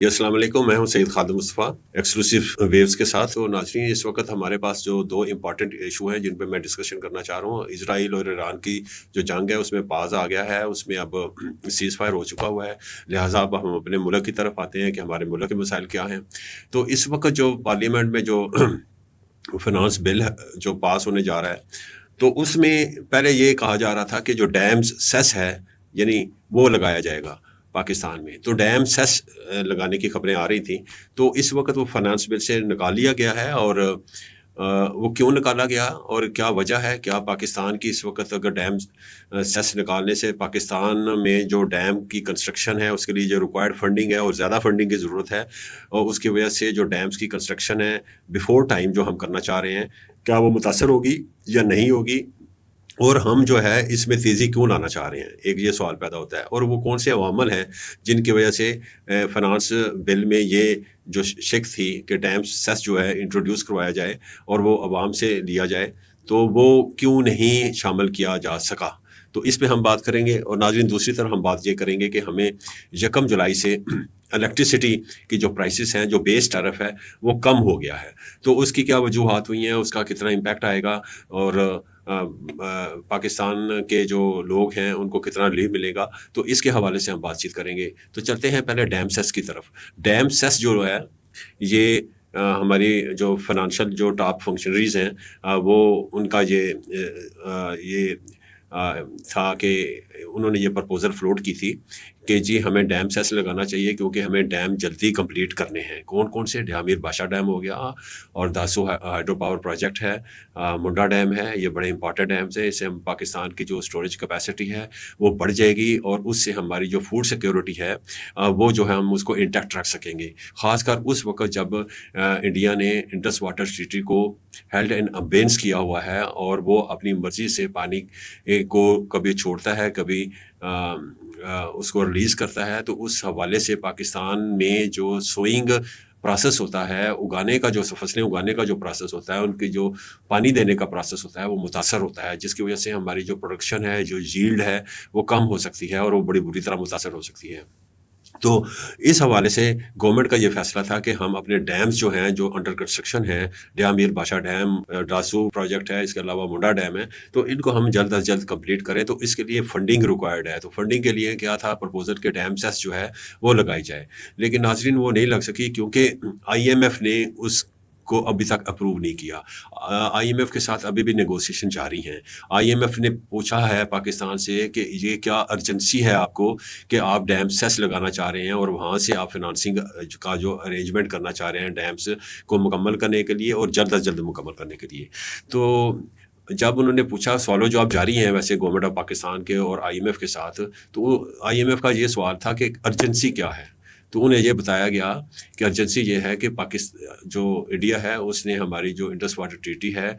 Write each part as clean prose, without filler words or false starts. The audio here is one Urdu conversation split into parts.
جی السلام علیکم، میں ہوں سید خالد مصطفیٰ ایکسکلوسیو ویوز کے ساتھ. تو ناظرین، اس وقت ہمارے پاس جو دو امپورٹنٹ ایشو ہیں جن پہ میں ڈسکشن کرنا چاہ رہا ہوں. اسرائیل اور ایران کی جو جنگ ہے اس میں پاز آ گیا ہے، اس میں اب سیز فائر ہو چکا ہوا ہے. لہٰذا اب ہم اپنے ملک کی طرف آتے ہیں کہ ہمارے ملک کے مسائل کیا ہیں. تو اس وقت جو پارلیمنٹ میں جو فنانس بل جو پاس ہونے جا رہا ہے، تو اس میں پہلے یہ کہا جا رہا تھا کہ جو ڈیمز سیس ہے یعنی وہ لگایا جائے گا پاکستان میں. تو ڈیم سیس لگانے کی خبریں آ رہی تھیں. تو اس وقت وہ فنانس بل سے نکال لیا گیا ہے. اور وہ کیوں نکالا گیا اور کیا وجہ ہے؟ کیا پاکستان کی اس وقت اگر ڈیم سیس نکالنے سے پاکستان میں جو ڈیم کی کنسٹرکشن ہے اس کے لیے جو ریکوائرڈ فنڈنگ ہے اور زیادہ فنڈنگ کی ضرورت ہے، اور اس کی وجہ سے جو ڈیمز کی کنسٹرکشن ہے بیفور ٹائم جو ہم کرنا چاہ رہے ہیں، کیا وہ متاثر ہوگی یا نہیں ہوگی؟ اور ہم جو ہے اس میں تیزی کیوں لانا چاہ رہے ہیں؟ ایک یہ سوال پیدا ہوتا ہے. اور وہ کون سے عوامل ہیں جن کی وجہ سے فنانس بل میں یہ جو شک تھی کہ ڈیم سیس جو ہے انٹروڈیوس کروایا جائے اور وہ عوام سے لیا جائے، تو وہ کیوں نہیں شامل کیا جا سکا؟ تو اس پہ ہم بات کریں گے. اور ناظرین، دوسری طرف ہم بات یہ کریں گے کہ ہمیں 1 جولائی سے الیکٹریسٹی کی جو پرائسز ہیں، جو بیس ٹیرف ہے، وہ کم ہو گیا ہے. تو اس کی کیا وجوہات ہوئی ہیں، اس کا کتنا امپیکٹ آئے گا، اور پاکستان کے جو لوگ ہیں ان کو کتنا ریلیف ملے گا؟ تو اس کے حوالے سے ہم بات چیت کریں گے. تو چلتے ہیں پہلے ڈیم سیس کی طرف. ڈیم سیس جو ہے یہ ہماری جو فنانشل جو ٹاپ فنکشنریز ہیں، وہ ان کا یہ تھا کہ انہوں نے یہ پرپوزل فلوٹ کی تھی کہ جی ہمیں ڈیم سیس لگانا چاہیے کیونکہ ہمیں ڈیم جلدی کمپلیٹ کرنے ہیں. کون کون سے؟ ڈیامیر بادشاہ ڈیم ہو گیا، اور داسو ہائیڈرو پاور پروجیکٹ ہے، منڈا ڈیم ہے. یہ بڑے امپورٹنٹ ڈیمز ہیں. اس سے ہم پاکستان کی جو اسٹوریج کیپیسٹی ہے وہ بڑھ جائے گی، اور اس سے ہماری جو فوڈ سیکیورٹی ہے وہ جو ہے ہم اس کو انٹیکٹ رکھ سکیں گے. خاص کر اس وقت جب انڈیا نے انڈس واٹر ٹریٹی کو ہیلڈ ان ابینس کیا ہوا ہے، اور وہ اپنی مرضی سے پانی کو کبھی چھوڑتا ہے، کبھی اس کو ریلیز کرتا ہے. تو اس حوالے سے پاکستان میں جو سوئنگ پروسیس ہوتا ہے، اگانے کا جو فصلیں اگانے کا جو پروسیس ہوتا ہے، ان کی جو پانی دینے کا پروسیس ہوتا ہے، وہ متاثر ہوتا ہے، جس کی وجہ سے ہماری جو پروڈکشن ہے، جو ییلڈ ہے، وہ کم ہو سکتی ہے اور وہ بڑی بری طرح متاثر ہو سکتی ہے. تو اس حوالے سے گورنمنٹ کا یہ فیصلہ تھا کہ ہم اپنے ڈیمز جو ہیں جو انڈر کنسٹرکشن ہیں، ڈیامیر بادشاہ ڈیم، ڈاسو پروجیکٹ ہے، اس کے علاوہ منڈا ڈیم ہے، تو ان کو ہم جلد از جلد کمپلیٹ کریں. تو اس کے لیے فنڈنگ ریکوائرڈ ہے. تو فنڈنگ کے لیے کیا تھا پرپوزل کہ ڈیم سیس جو ہے وہ لگائی جائے. لیکن ناظرین، وہ نہیں لگ سکی کیونکہ آئی ایم ایف نے اس کو ابھی تک اپروو نہیں کیا. آئی ایم ایف کے ساتھ ابھی بھی نیگوسیشن جاری ہیں. آئی ایم ایف نے پوچھا ہے پاکستان سے کہ یہ کیا ارجنسی ہے آپ کو کہ آپ ڈیم سیس لگانا چاہ رہے ہیں اور وہاں سے آپ فنانسنگ کا جو ارینجمنٹ کرنا چاہ رہے ہیں ڈیمس کو مکمل کرنے کے لیے اور جلد از جلد مکمل کرنے کے لیے. تو جب انہوں نے پوچھا، سوال و جواب جاری ہیں ویسے گورنمنٹ آف پاکستان کے اور آئی ایم ایف کے ساتھ. تو آئی ایم ایف کا یہ سوال تھا کہ ارجنسی کیا ہے. تو انہیں یہ بتایا گیا کہ ارجنسی یہ ہے کہ جو انڈیا ہے اس نے ہماری جو انڈس واٹر ٹریٹی ہے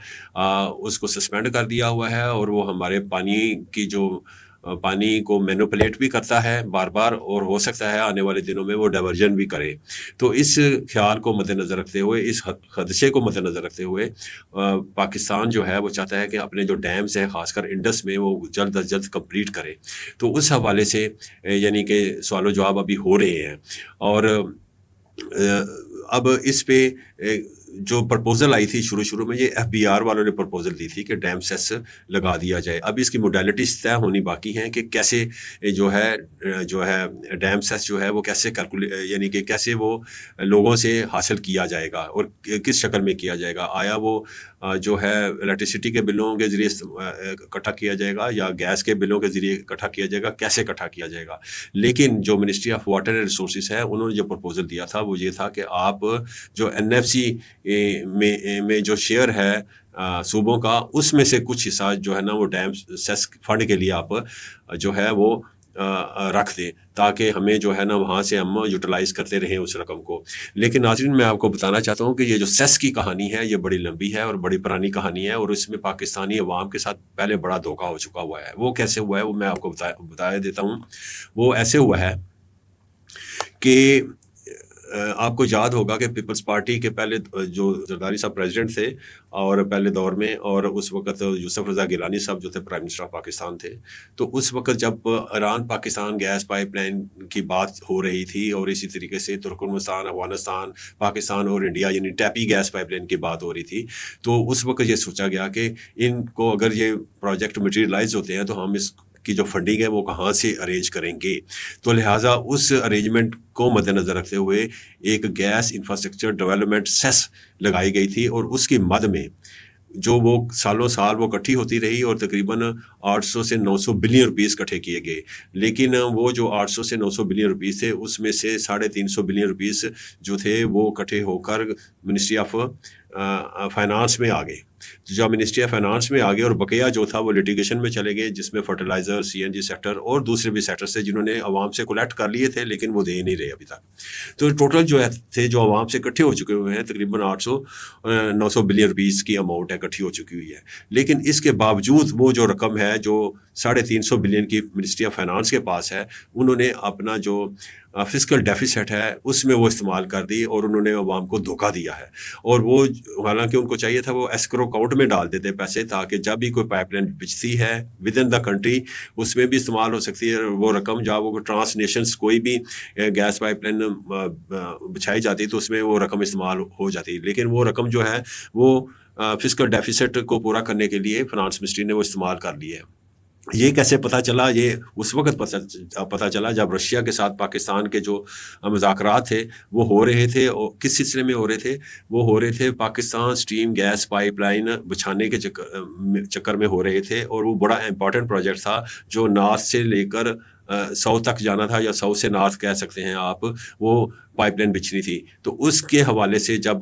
اس کو سسپینڈ کر دیا ہوا ہے، اور وہ ہمارے پانی کو مینوپولیٹ بھی کرتا ہے بار بار، اور ہو سکتا ہے آنے والے دنوں میں وہ ڈائیورژن بھی کرے. تو اس خیال کو مد نظر رکھتے ہوئے، اس خدشے کو مد نظر رکھتے ہوئے، پاکستان جو ہے وہ چاہتا ہے کہ اپنے جو ڈیمز ہیں خاص کر انڈس میں وہ جلد از جلد کمپلیٹ کرے. تو اس حوالے سے یعنی کہ سوال و جواب ابھی ہو رہے ہیں. اور اب اس پہ جو پرپوزل آئی تھی شروع میں، یہ ایف بی آر والوں نے پرپوزل دی تھی کہ ڈیم سیس لگا دیا جائے. اب اس کی موڈیلٹیز طے ہونی باقی ہیں کہ کیسے جو ہے ڈیم سیس جو ہے وہ کیسے یعنی کہ کیسے وہ لوگوں سے حاصل کیا جائے گا اور کس شکل میں کیا جائے گا. آیا وہ جو ہے الیکٹریسٹی کے بلوں کے ذریعے اکٹھا کیا جائے گا یا گیس کے بلوں کے ذریعے اکٹھا کیا جائے گا؟ کیسے اکٹھا کیا جائے گا؟ لیکن جو ministry of water and resources ہے، انہوں نے جو پرپوزل دیا تھا وہ یہ تھا کہ آپ جو این ایف سی میں جو شیئر ہے صوبوں کا، اس میں سے کچھ حصہ جو ہے نا وہ ڈیم سیس فنڈ کے لیے آپ جو ہے وہ رکھ دیں، تاکہ ہمیں جو ہے نا وہاں سے ہم یوٹیلائز کرتے رہیں اس رقم کو. لیکن ناظرین، میں آپ کو بتانا چاہتا ہوں کہ یہ جو سیس کی کہانی ہے یہ بڑی لمبی ہے اور بڑی پرانی کہانی ہے، اور اس میں پاکستانی عوام کے ساتھ پہلے بڑا دھوکہ ہو چکا ہوا ہے. وہ کیسے ہوا ہے وہ میں آپ کو بتا دیتا ہوں. وہ ایسے ہوا ہے کہ آپ کو یاد ہوگا کہ پیپلز پارٹی کے پہلے جو زرداری صاحب پریزیڈنٹ تھے اور پہلے دور میں، اور اس وقت یوسف رضا گیلانی صاحب جو تھے پرائم منسٹر آف پاکستان تھے، تو اس وقت جب Iran Pakistan gas pipeline کی بات ہو رہی تھی، اور اسی طریقے سے ترکمنستان، افغانستان، پاکستان اور انڈیا یعنی ٹیپی گیس پائپ لائن کی بات ہو رہی تھی، تو اس وقت یہ سوچا گیا کہ ان کو اگر یہ پروجیکٹ مٹیریلائز ہوتے ہیں تو ہم اس کی جو فنڈنگ ہے وہ کہاں سے ارینج کریں گے. تو لہٰذا اس ارینجمنٹ کو مد نظر رکھتے ہوئے ایک گیس انفراسٹرکچر ڈیولپمنٹ سیس لگائی گئی تھی، اور اس کی مد میں جو وہ سالوں سال وہ اکٹھی ہوتی رہی، اور تقریباً 800 سے 900 بلین روپیز اکٹھے کیے گئے. لیکن وہ جو 800 سے 900 بلین روپیز تھے، اس میں سے 350 بلین روپیز جو تھے وہ اکٹھے ہو کر منسٹری آف فائنانس میں آ گئے. جب منسٹری آف فائنانس میں آ گئے، اور بقیہ جو تھا وہ لیٹیگیشن میں چلے گئے، جس میں فرٹیلائزر، سی این جی سیکٹر اور دوسرے بھی سیکٹر سے جنہوں نے عوام سے کولیکٹ کر لیے تھے لیکن وہ دے نہیں رہے ابھی تک. تو ٹوٹل جو تھے جو عوام سے اکٹھے ہو چکے ہوئے ہیں تقریباً 900 بلین روپیز کی اماؤنٹ ہے اکٹھی ہو چکی ہوئی ہے. لیکن اس کے باوجود وہ جو رقم ہے جو 350 بلین کی منسٹری آف فائنانس کے پاس ہے، انہوں نے اپنا جو فسکل ڈیفیسٹ ہے اس میں وہ استعمال کر دی، اور انہوں نے عوام کو دھوکہ دیا ہے. اور وہ حالانکہ ان کو چاہیے تھا وہ ایسکرو اکاؤنٹ میں ڈال دیتے پیسے، تاکہ جب بھی کوئی پائپ لائن بچتی ہے ود ان دا کنٹری اس میں بھی استعمال ہو سکتی ہے وہ رقم. جب وہ ٹرانس نیشنز کوئی بھی گیس پائپ لائن بچھائی جاتی تو اس میں وہ رقم استعمال ہو جاتی. لیکن وہ رقم جو ہے وہ فسکل ڈیفیسٹ کو پورا کرنے کے لیے فنانس منسٹری نے وہ استعمال کر لی ہے. یہ کیسے پتہ چلا؟ یہ اس وقت پتہ چلا جب رشیا کے ساتھ پاکستان کے جو مذاکرات تھے وہ ہو رہے تھے. اور کس سلسلے میں ہو رہے تھے؟ وہ ہو رہے تھے Pakistan stream gas pipeline بچھانے کے چکر میں ہو رہے تھے. اور وہ بڑا امپورٹنٹ پروجیکٹ تھا جو نارتھ سے لے کر ساؤتھ تک جانا تھا، یا ساؤتھ سے نارتھ کہہ سکتے ہیں آپ. وہ پائپ لائن بچھنی تھی. تو اس کے حوالے سے جب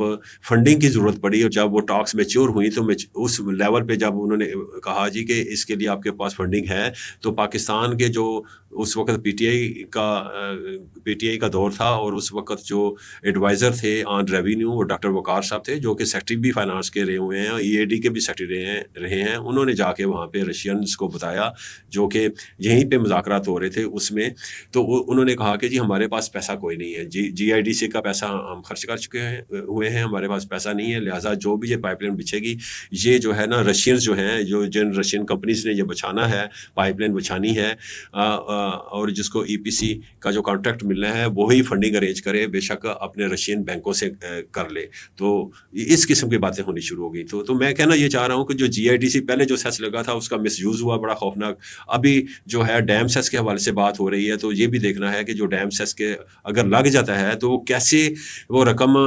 فنڈنگ کی ضرورت پڑی اور جب وہ ٹاکس میچور ہوئی تو اس لیول پہ جب انہوں نے کہا جی کہ اس کے لیے آپ کے پاس فنڈنگ ہے، تو پاکستان کے جو اس وقت پی ٹی آئی کا دور تھا، اور اس وقت جو ایڈوائزر تھے آن ریونیو وہ ڈاکٹر وقار صاحب تھے، جو کہ سیکٹری بھی فائنانس کے رہے ہوئے ہیں، ای اے ڈی کے بھی سیکٹری رہے ہیں. انہوں نے جا کے وہاں پہ رشینز کو بتایا جو کہ یہیں پہ مذاکرات ہو رہے تھے اس میں. تو انہوں نے کہا کہ جی ہمارے پاس پیسہ کوئی نہیں ہے، جی آئی ڈی سی کا پیسہ ہم خرچ کر چکے ہوئے ہیں، ہمارے پاس پیسہ نہیں ہے. لہٰذا جو بھی یہ پائپ لائن بچھے گی، یہ جو ہے نا رشینز جو ہیں، جن رشین کمپنیز نے یہ بچھانا ہے، پائپ لائن بچھانی ہے، اور جس کو ای پی سی کا جو کانٹریکٹ ملنا ہے وہی فنڈنگ ارینج کرے، بے شک اپنے رشین بینکوں سے کر لے. تو اس قسم کی باتیں ہونی شروع ہو گئی. تو میں کہنا یہ چاہ رہا ہوں کہ جو جی آئی ڈی سی پہلے جو سیس لگا تھا اس کا مس یوز ہوا بڑا خوفناک. ابھی جو ہے ڈیم سیس کے حوالے سے بات ہو رہی ہے، تو یہ بھی دیکھنا ہے کہ جو ڈیم سیس کے اگر لگ جاتا ہے تو وہ کیسے وہ رقم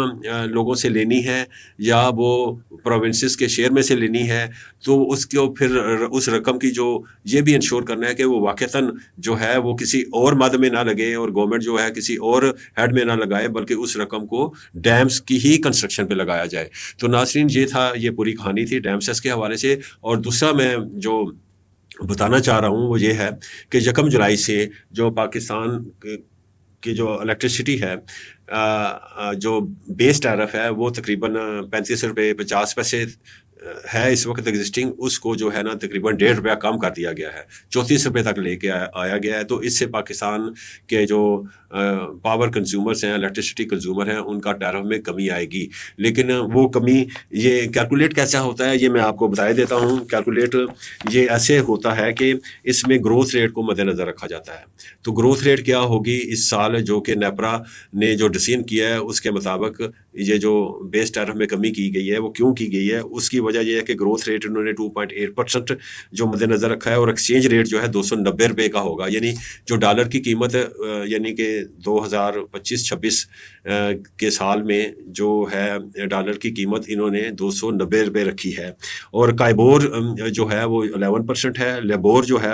لوگوں سے لینی ہے، یا وہ پروونسز کے شیئر میں سے لینی ہے. تو اس کو پھر اس رقم کی جو یہ بھی انشور کرنا ہے کہ وہ واقعتاً جو ہے وہ کسی اور مد میں نہ لگے، اور گورنمنٹ جو ہے کسی اور ہیڈ میں نہ لگائے، بلکہ اس رقم کو ڈیمز کی ہی کنسٹرکشن پہ لگایا جائے. تو ناظرین یہ تھا، یہ پوری کہانی تھی ڈیم سیس کے حوالے سے. اور دوسرا میں جو بتانا چاہ رہا ہوں وہ یہ ہے کہ 1 جولائی سے جو پاکستان کی جو الیکٹریسٹی ہے، جو بیس ٹیرف ہے وہ تقریباً 35 روپے 50 پیسے ہے اس وقت ایگزسٹنگ. اس کو جو ہے نا تقریباً 1.5 روپیہ کم کر دیا گیا ہے، 34 روپے تک لے کے آیا گیا ہے. تو اس سے پاکستان کے جو پاور کنزیومرز ہیں، الیکٹریسٹی کنزیومر ہیں، ان کا ٹیرف میں کمی آئے گی. لیکن وہ کمی یہ کیلکولیٹ کیسا ہوتا ہے یہ میں آپ کو بتا دیتا ہوں. کیلکولیٹ یہ ایسے ہوتا ہے کہ اس میں گروتھ ریٹ کو مد نظر رکھا جاتا ہے. تو گروتھ ریٹ کیا ہوگی اس سال، جو کہ نیپرا نے جو ڈسیزن کیا ہے اس کے مطابق یہ جو بیس ٹیرف میں کمی کی گئی ہے وہ کیوں کی گئی ہے؟ اس کی وجہ یہ ہے کہ گروتھ ریٹ انہوں نے 2.8% جو مد نظر رکھا ہے، اور ایکسچینج ریٹ جو ہے 290 روپے کا ہوگا. یعنی جو ڈالر کی قیمت یعنی کہ 2025-26 کے سال میں جو ہے ڈالر کی قیمت انہوں نے 290 روپے رکھی ہے. اور کائبور جو ہے وہ 11% ہے، لیبور جو ہے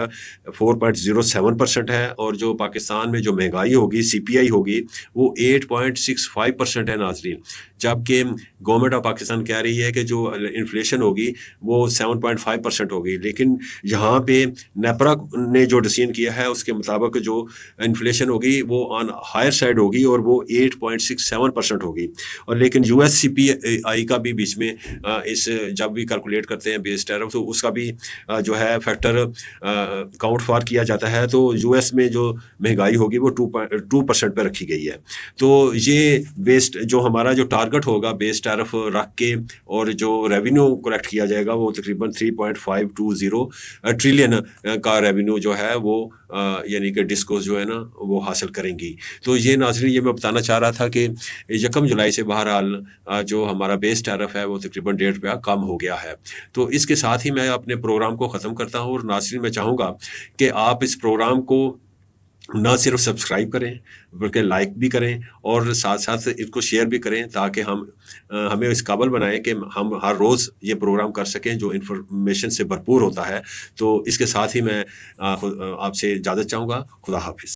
4.07% ہے، اور جو پاکستان میں جو مہنگائی ہوگی CPI ہوگی وہ 8.65% ہے. ناظرین جبکہ گورنمنٹ آف پاکستان کہہ رہی ہے کہ جو انفلیشن ہوگی وہ 7.5% ہوگی، لیکن یہاں پہ نیپرا نے جو ڈیسیژن کیا ہے اس کے مطابق جو انفلیشن ہوگی وہ آن ہائر سائڈ ہوگی اور وہ 8.67% ہوگی، اور لیکن یو ایس سی پی آئی کا بھی بیچ میں اس جب بھی کیلکولیٹ کرتے ہیں بیس ٹیرف تو اس کا بھی جو ہے فیکٹر کاؤنٹ فار کیا جاتا ہے، تو یو ایس میں جو مہنگائی ہوگی وہ 2% پہ رکھی گئی ہے۔ تو یہ بیس جو ہمارا جو ٹارگٹ ہوگا بیس ٹیرف رکھ کے اور جو ریونیو کلیکٹ کیا جائے گا وہ تقریباً 3.520 ٹریلین کا ریونیو جو ہے وہ یعنی کہ ڈسکوز جو ہے نا وہ حاصل کریں گی۔ تو یہ ناظرین یہ میں بتانا چاہ رہا تھا کہ 1 جولائی سے بہرحال جو ہمارا بیس ٹیرف ہے وہ تقریباً 1.5 کم ہو گیا ہے۔ تو اس کے ساتھ ہی میں اپنے پروگرام کو ختم کرتا ہوں، اور ناظرین میں چاہوں گا کہ آپ اس پروگرام کو نہ صرف سبسکرائب کریں بلکہ لائک بھی کریں، اور ساتھ ساتھ اس کو شیئر بھی کریں تاکہ ہمیں اس قابل بنائیں کہ ہم ہر روز یہ پروگرام کر سکیں جو انفارمیشن سے بھرپور ہوتا ہے۔ تو اس کے ساتھ ہی میں آپ سے اجازت چاہوں گا۔ خدا حافظ۔